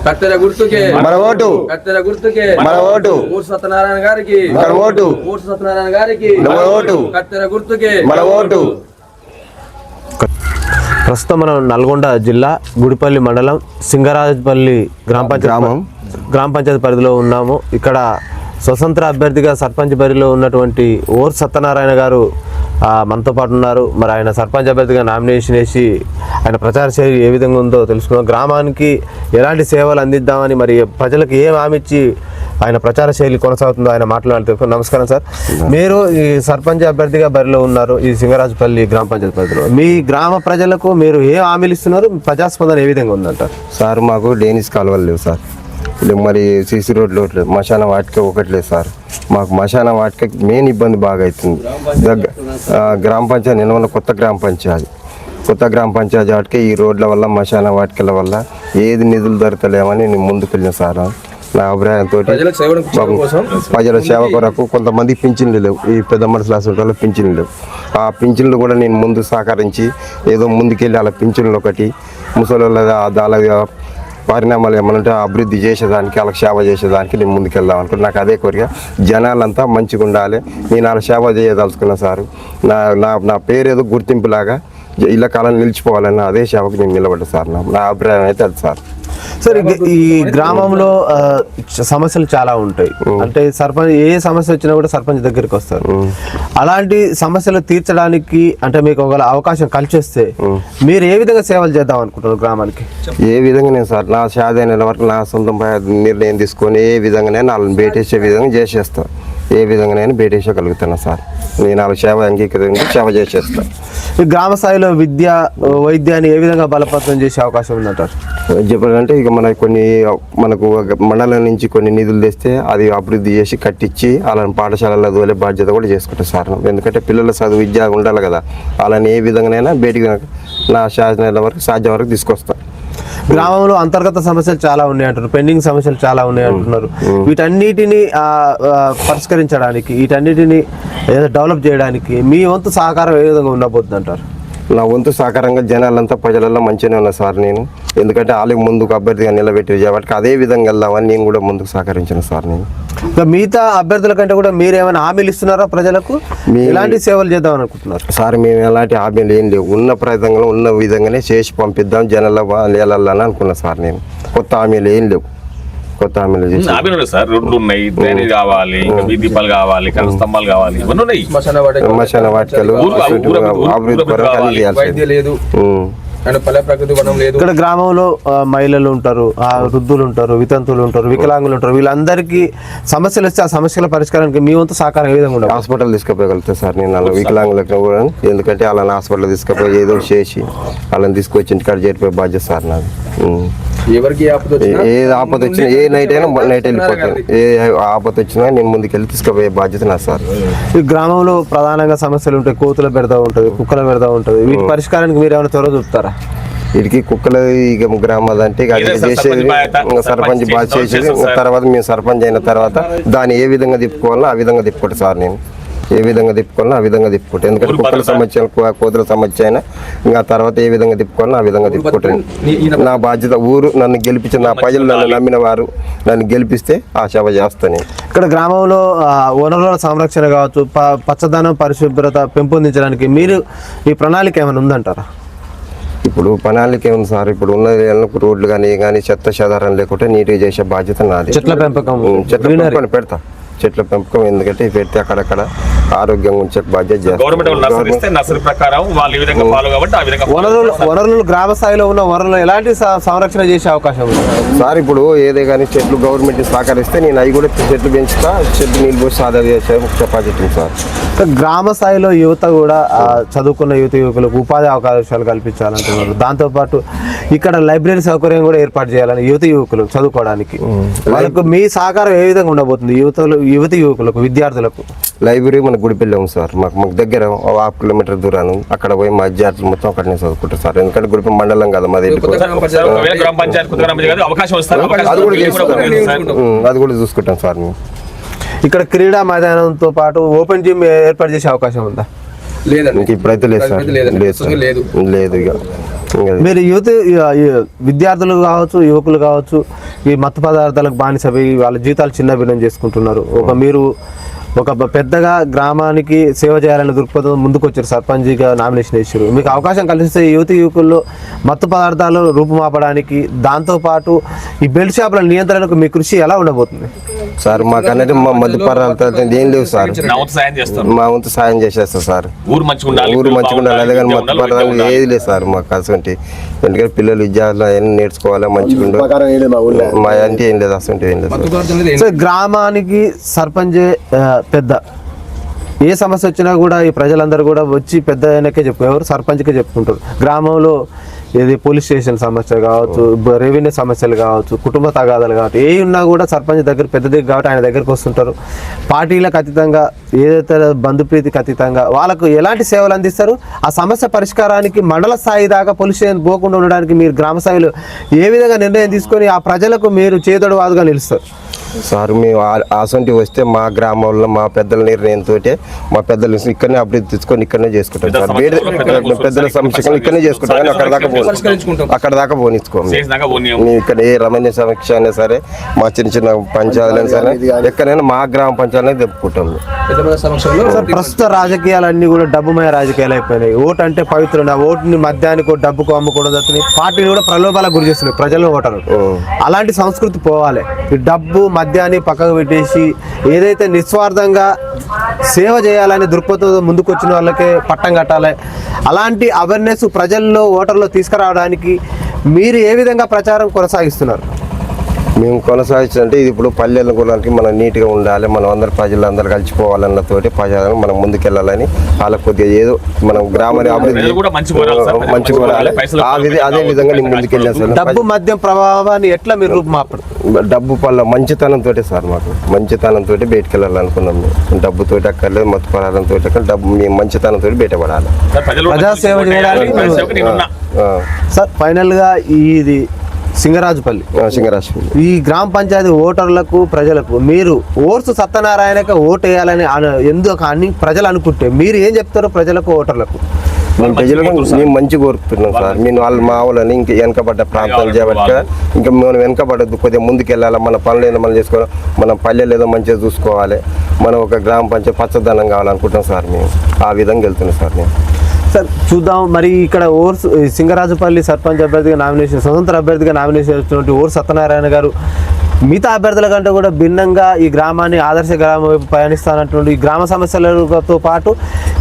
కత్తెర గుర్తుకే మన ఓటు, కత్తెర గుర్తుకే మన ఓటు, మూర్తి సత్యనారాయణ గారికి మన ఓటు, మూర్తి సత్యనారాయణ గారికి మన ఓటు, కత్తెర గుర్తుకే మన ఓటు. ప్రస్తుతం మనం నల్గొండ జిల్లా గుడిపల్లి మండలం సింగరాజపల్లి గ్రామ పంచాయతీ పరిధిలో ఉన్నాము. ఇక్కడ స్వతంత్ర అభ్యర్థిగా సర్పంచ్ బరిలో ఉన్నటువంటి ఓర్ సత్యనారాయణ గారు మనతో పాటు ఉన్నారు. మరి ఆయన సర్పంచ్ అభ్యర్థిగా నామినేషన్ వేసి ఆయన ప్రచార శైలి ఏ విధంగా ఉందో తెలుసుకుందాం. గ్రామానికి ఎలాంటి సేవలు అందిద్దామని, మరి ప్రజలకు ఏం హామీ ఇచ్చి ఆయన ప్రచార శైలి కొనసాగుతుందో ఆయన మాట్లాడుతూ. నమస్కారం సార్, మీరు ఈ సర్పంచ్ అభ్యర్థిగా బరిలో ఉన్నారు ఈ సింగరాజపల్లి గ్రామ పంచాయతీ పరిధిలో. మీ గ్రామ ప్రజలకు మీరు ఏ హామీలు ఇస్తున్నారు? ప్రజాస్పందన ఏ విధంగా ఉందంటారు? సార్ మాకు డేనిస్ కాలువలు లేవు సార్, మరి సీసీ రోడ్లు లేదు, మశాన వాటిక ఒకటి లేదు సార్. మాకు మశాన వాటిక మెయిన్ ఇబ్బంది బాగా అవుతుంది. గ్రామ పంచాయతీ నిన్న కొత్త గ్రామ పంచాయతీ వాటికి ఈ రోడ్ల వల్ల మశాన వాటికల వల్ల ఏది నిధులు దొరకలేమని నేను ముందుకు వెళ్ళిన సార్. నా అభిప్రాయంతో ప్రజల సేవ కొరకు కొంతమంది పింఛన్లు లేవు, ఈ పెద్ద మనుషుల హాస్పిటల్లో పింఛన్లు లేవు. ఆ పింఛన్లు కూడా నేను ముందు సహకరించి ఏదో ముందుకెళ్ళి అలా పింఛన్లు ఒకటి ముసలి దాని పరిణామాలు ఏమనంటే అభివృద్ధి చేసేదానికి, వాళ్ళకి సేవ చేసేదానికి నేను ముందుకెళ్దాం అనుకుంటే నాకు అదే కోరిక. జనాలంతా మంచిగా ఉండాలి, నేను వాళ్ళ సేవ చేయదలుచుకున్నా సారు. నా పేరు ఏదో గుర్తింపులాగా ఇలా కాలం నిలిచిపోవాలని అదే సేవకు నేను నిలబడ్డా సార్. నా అభిప్రాయం అయితే అది సార్. సార్, ఈ గ్రామంలో సమస్యలు చాలా ఉంటాయి. అంటే సర్పంచ్ ఏ సమస్య వచ్చినా కూడా సర్పంచ్ దగ్గరికి వస్తారు. అలాంటి సమస్యలు తీర్చడానికి అంటే మీకు ఒక అవకాశం కలిసి వస్తే మీరు ఏ విధంగా సేవలు చేద్దాం అనుకుంటున్నారు గ్రామానికి? ఏ విధంగా సార్ నా సాధైన వరకు నా సొంత నిర్ణయం తీసుకొని ఏ విధంగానే వాళ్ళని బయటేసే విధంగా చేసేస్తాను. ఏ విధంగా నేను బయటేసగలుగుతాను సార్. నేను వాళ్ళ సేవ అంగీకరించి సేవ చేసేస్తాను. ఈ గ్రామ స్థాయిలో విద్య వైద్యాన్ని ఏ విధంగా బలపతం చేసే అవకాశం ఉందంటారు? చెప్పాలంటే ఇక మనకు మండలం నుంచి కొన్ని నిధులు తెస్తే అది అభివృద్ధి చేసి కట్టించి వాళ్ళని పాఠశాలలో తోలే బాధ్యత కూడా చేసుకుంటాను సార్. ఎందుకంటే పిల్లల చదువు విద్య ఉండాలి కదా, వాళ్ళని ఏ విధంగానైనా బయటికి నా సాధ్యం వరకు తీసుకొస్తాను. గ్రామంలో అంతర్గత సమస్యలు చాలా ఉన్నాయి అంటారు, పెండింగ్ సమస్యలు చాలా ఉన్నాయి అంటున్నారు. వీటన్నిటిని పరిష్కరించడానికి, వీటన్నిటిని ఏదో డెవలప్ చేయడానికి మీ వంతు సహకారం ఏ విధంగా ఉండబోతుంది అంటారు? నా వంతు సహకారంగా జనాలంతా ప్రజలలో మంచిగానే ఉన్నా సార్ నేను. ఎందుకంటే వాళ్ళకి ముందుకు అభ్యర్థిగా నిలబెట్టి కాబట్టి అదే విధంగా వెళ్దామని నేను కూడా ముందుకు సహకరించిన సార్. నేను మిగతా అభ్యర్థుల కంటే కూడా మీరు ఏమైనా హామీలు ఇస్తున్నారా ప్రజలకు? ఎలాంటి సేవలు చేద్దాం అనుకుంటున్నారు సార్? మేము ఎలాంటి హామీలు ఏం లేవు, ఉన్న ప్రయత్నంలో ఉన్న విధంగానే చేసి పంపిద్దాం జనాల లేలని అనుకున్నా సార్. నేను కొత్త హామీలు ఏం లేవు. కొత్త హామీలు చేసి సార్ రోడ్లు ఉన్నాయి, డ్రైనేజ్ కావాలి, వీధి దీపాలు కావాలి, కరెంట్ స్తంభాలు కావాలి, ఇవన్నీ ఉన్నాయి. మశాన వాటికలు అభివృద్ధి పరంగా చేయాల్సి. ఇక్కడ గ్రామంలో మహిళలు ఉంటారు, వృద్ధులు ఉంటారు, వితంతువులు ఉంటారు, వికలాంగులు ఉంటారు. వీళ్ళందరికీ సమస్యలు వస్తే ఆ సమస్యల పరిష్కారానికి మీ వంతు సహకారం ఏ విధంగా ఉండదు? హాస్పిటల్ తీసుకుపోగలుగుతాను సార్ నేను అలా వికలాంగులకు కూడా. ఎందుకంటే వాళ్ళని హాస్పిటల్ తీసుకుపోయి ఏదో చేసి వాళ్ళని తీసుకొచ్చి ఇంటికాడ చేరిపోయే బాధ్యత సార్ నాది. ఏ ఆపద వచ్చినా ఏ నైట్ అయినా నైట్ వెళ్ళిపోతాను. ఏ ఆపద వచ్చినా నేను ముందుకెళ్ళి తీసుకుపోయే బాధ్యత నా సార్. ఈ గ్రామంలో ప్రధానంగా సమస్యలు ఉంటాయి, కోతుల బెడద ఉంటుంది, కుక్కల బెడద ఉంటుంది. వీటి పరిష్కారానికి మీరు ఏమైనా త్వర చూపుతారా? వీటికి కుక్కల ఇక గ్రామాలు అంటే ఇక అది చేసేది సర్పంచ్ బాగా చేసేది. తర్వాత మేము సర్పంచ్ అయిన తర్వాత దాన్ని ఏ విధంగా తిప్పుకోవాలో ఆ విధంగా తిప్పుకుంటా సార్. నేను ఏ విధంగా తిప్పుకోవాలో ఆ విధంగా తిప్పుకుంటాను. ఎందుకంటే కుక్కల సమస్య కోతుల సమస్య అయినా ఇంకా తర్వాత ఏ విధంగా తిప్పుకోవాలో ఆ విధంగా తిప్పుకుంటాను. నా బాధ్యత. ఊరు నన్ను గెలిపించిన నా ప్రజలు నన్ను నమ్మిన వారు నన్ను గెలిపిస్తే ఆ సేవ చేస్తాను. ఇక్కడ గ్రామంలో వనరుల సంరక్షణ కావచ్చు, పచ్చదనం పరిశుభ్రత పెంపొందించడానికి మీరు ఈ ప్రణాళిక ఏమైనా ఉందంటారా? ఇప్పుడు ప్రణాళిక ఏముంది సార్? ఇప్పుడు ఉన్నది రోడ్లు కానీ చెత్త చెదారం లేకుంటే నీట్గా చేసే బాధ్యత నాది. చెట్ల పెంపకం పెడతా. చెట్ల పెంపకం ఎందుకంటే పెడితే అక్కడక్కడ ఆరోగ్యంగా ఉంచే బాధ్యత. వనరులు గ్రామ స్థాయిలో ఉన్న వనరులు ఎలాంటి సంరక్షణ చేసే అవకాశం ఉంది సార్? ఇప్పుడు ఏదే కానీ చెట్లు గవర్నమెంట్ సహకరిస్తే నేను అవి కూడా చెట్లు పెంచుతా, చెట్లు నీళ్ళు పోసి సాధన చేసే కెపాసిటీ సార్. గ్రామ స్థాయిలో యువత కూడా చదువుకున్న యువకులకు ఉపాధి అవకాశాలు కల్పించాలంటున్నారు. దాంతోపాటు ఇక్కడ లైబ్రరీ సౌకర్యం కూడా ఏర్పాటు చేయాలని యువకులు చదువుకోవడానికి. వాళ్ళకు మీ సహకారం ఏ విధంగా ఉండబోతుంది యువతి యువకులకు, విద్యార్థులకు? లైబ్రరీ మన గుడిపల్లి ఉంది సార్. మాకు దగ్గర 1/2 కిలోమీటర్ దూరాను. అక్కడ పోయి మా విద్యార్థులు మొత్తం అక్కడనే చదువుకుంటారు సార్. ఎందుకంటే గుడిపల్లి మండలం కదా మాది. అది కూడా చూసుకుంటాం సార్. మేము ఇక్కడ క్రీడా మైదానంతో పాటు ఓపెన్ జిమ్ ఏర్పాటు చేసే అవకాశం ఉందా? లేదండి, ఇప్పుడైతే లేదు సార్. లేదు ఇక మీరు విద్యార్థులు కావచ్చు, యువకులు కావచ్చు, ఈ మత్తు పదార్థాలకు బానిసపై వాళ్ళ జీవితాలు చిన్న భిన్నం చేసుకుంటున్నారు. మీరు ఒక పెద్దగా గ్రామానికి సేవ చేయాలనే దృక్పథం ముందుకు వచ్చారు, సర్పంచ్గా నామినేషన్ వేసారు. మీకు అవకాశం కలిగిస్తే యువకుల్లో మత్తు పదార్థాలు రూపుమాపడానికి, దాంతోపాటు ఈ బెల్ట్ షాపుల నియంత్రణకు మీ కృషి ఎలా ఉండబోతుంది? సార్ మాకు అనేది మా మధ్య పదార్థాలు ఏం లేవు సార్. మా వంతు సాయం చేసేస్తాం సార్. ఊరు మంచిగా ఉండాలి. అదే కానీ మత్తు పదార్థాలు ఏది లేదు సార్ మాకు. అసలు ఎందుకంటే పిల్లలు విద్యార్థులు అవన్నీ నేర్చుకోవాలి, మంచిగా ఉండాలి. మా అంటే ఏం లేదు, అసలు ఏం లేదు. సో గ్రామానికి సర్పంచ్ పెద్ద, ఏ సమస్య వచ్చినా కూడా ఈ ప్రజలందరూ కూడా వచ్చి పెద్ద ఆయనకే చెప్పుకోరు, సర్పంచ్కే చెప్పుకుంటారు. గ్రామంలో ఏది పోలీస్ స్టేషన్ సమస్య కావచ్చు, రెవెన్యూ సమస్యలు కావచ్చు, కుటుంబ తగాదాలు కావచ్చు, ఏ ఉన్నా కూడా సర్పంచ్ దగ్గర పెద్ద దగ్గర కాబట్టి ఆయన దగ్గరకు వస్తుంటారు. పార్టీలకు అతీతంగా, ఏదైతే బంధుప్రీతికి అతీతంగా వాళ్ళకు ఎలాంటి సేవలు అందిస్తారు, ఆ సమస్య పరిష్కారానికి మండల స్థాయి దాకా పోలీస్ స్టేషన్ పోకుండా ఉండడానికి మీరు గ్రామ స్థాయిలో ఏ విధంగా నిర్ణయం తీసుకొని ఆ ప్రజలకు మీరు చేదోడు వాదుగా నిలుస్తారు? సార్ మేము ఆసంటి వస్తే మా గ్రామంలో మా పెద్దల నిర్ణయంతో మా పెద్దలు ఇక్కడనే అభివృద్ధి తెచ్చుకొని ఇక్కడనే చేసుకుంటాం సార్. పెద్దల సమస్యలు ఇక్కడనే చేసుకుంటాం, కానీ అక్కడ దాకా పోనిచ్చుకోము. మేము ఇక్కడ ఏ రమణ్య సమీక్ష అయినా సరే, మా చిన్న చిన్న పంచాయతీలు అయినా సరే, ఎక్కడైనా మా గ్రామ పంచాయతీనే తెప్పుకుంటాం. సార్ ప్రస్తుత రాజకీయాలన్నీ కూడా డబ్బుమయ రాజకీయాలు అయిపోయినాయి. ఓటు అంటే పవిత్రం, ఆ ఓటుని మద్యానికి డబ్బుకు అమ్ముకోవడం జరుగుతుంది. పార్టీలు కూడా ప్రలోభాలకు గురి చేస్తున్నాయి ప్రజలు, ఓటరు. అలాంటి సంస్కృతి పోవాలి. ఈ డబ్బు మద్యాన్ని పక్కకు పెట్టేసి ఏదైతే నిస్వార్థంగా సేవ చేయాలని దృక్పథంతో ముందుకు వచ్చిన వాళ్ళకే పట్టం కట్టాలి. అలాంటి అవేర్నెస్ ప్రజల్లో, ఓటర్లో తీసుకురావడానికి మీరు ఏ విధంగా ప్రచారం కొనసాగిస్తున్నారు? మేము కొనసాగించాలంటే ఇది ఇప్పుడు పల్లెల గురించి మనం నీట్గా ఉండాలి, మనం అందరు ప్రజలందరూ కలిసిపోవాలన్న తోటి ప్రజలను మనం ముందుకెళ్ళాలని వాళ్ళకి కొద్దిగా ఏదో మనం గ్రామాన్ని అభివృద్ధి మంచిగా అదే విధంగా నేను ముందుకెళ్ళాను సార్. డబ్బు మద్యం ప్రభావాన్ని ఎట్లా మీరు రూపుమాపరు? డబ్బు పళ్ళ మంచితనంతో సార్, మాకు మంచితనంతో బయటకు వెళ్ళాలనుకున్నాం. మేము డబ్బుతో అక్కర్లేదు, మత్తు పదార్థంతో అక్కడ డబ్బు మేము మంచితనంతో బయటపడాలి, ప్రజాసేవ చేయడానికి. సార్ ఫైనల్గా ఇది సింగరాజుపల్లి ఈ గ్రామ పంచాయతీ ఓటర్లకు, ప్రజలకు మీరు ఓర్సు సత్యనారాయణకి ఓటు వేయాలని ఎందుకు అని ప్రజలు అనుకుంటే మీరు ఏం చెప్తారు ప్రజలకు, ఓటర్లకు? మేము ప్రజలకు మేము మంచి కోరుతున్నాం సార్. మేము వాళ్ళు మా వాళ్ళని ఇంకా వెనకబడ్డ ప్రాంతాలు చేయబట్టి ఇంకా మనం వెనకబడద్దు, కొద్దిగా ముందుకు వెళ్ళాలి. మన పనులు ఏదో మనం చేసుకోవాలి, మన పల్లెలు ఏదో మంచిగా చూసుకోవాలి, మనం ఒక గ్రామ పంచాయతీ పచ్చదనం కావాలనుకుంటాం సార్. మేము ఆ విధంగా వెళ్తున్నాం సార్. మేము సార్ చూద్దాం. మరి ఇక్కడ ఓర్సు సింగరాజుపల్లి సర్పంచ్ అభ్యర్థిగా నామినేషన్, స్వతంత్ర అభ్యర్థిగా నామినేషన్ వచ్చినటువంటి ఓర్సు సత్యనారాయణ గారు మిగతా అభ్యర్థుల కంటే కూడా భిన్నంగా ఈ గ్రామాన్ని ఆదర్శ గ్రామం వైపు పయనిస్తానంటుండే, ఈ గ్రామ సమస్యలతో పాటు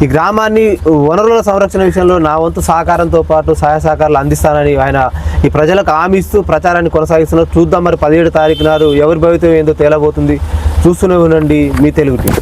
ఈ గ్రామాన్ని వనరుల సంరక్షణ విషయంలో నా వంతు సహకారంతో పాటు సహాయ సహకారాలు అందిస్తానని ఆయన ఈ ప్రజలకు హామీ ఇస్తూ ప్రచారాన్ని కొనసాగిస్తున్నారు. చూద్దాం మరి 17 తారీఖు నాడు ఎవరి భవితం ఏందో తేలబోతుంది. చూస్తూనే ఉండండి మీ తెలుగు టీవీ.